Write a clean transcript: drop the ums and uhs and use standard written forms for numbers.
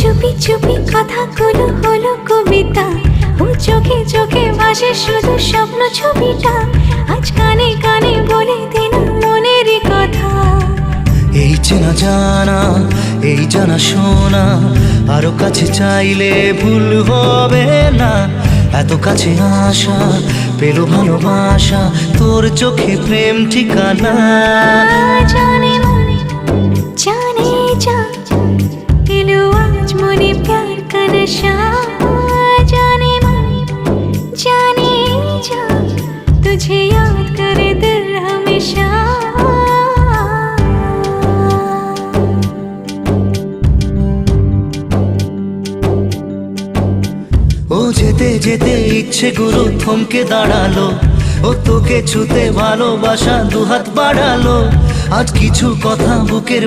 চুপি চুপি কথাগুলো হলো কবিতা, ও চোখে চোখে ভাসে শুধু স্বপ্ন ছবিটা, আজ কানে কানে বলে দিলাম মনের কথা। এই চেনা জানা, এই জানা শোনা, আরো কাছে চাইলে ভুল হবে না। এত কাছে আসা পেল ভালোবাসা, তোর চোখে প্রেম ঠিকানা। জানে মনে জানে যা, এলো আজ মনে প্যার কা নশা। জানে মনে জানে যা, तुझे याद करे दिल हमेशा। ও যেতে যেতে ইচ্ছে গুরু থমকে দাঁড়ালো, ও তোকে ছুতে ভালোবাসা দুহাত বাড়ালো। আজ কিছু কথা বুকের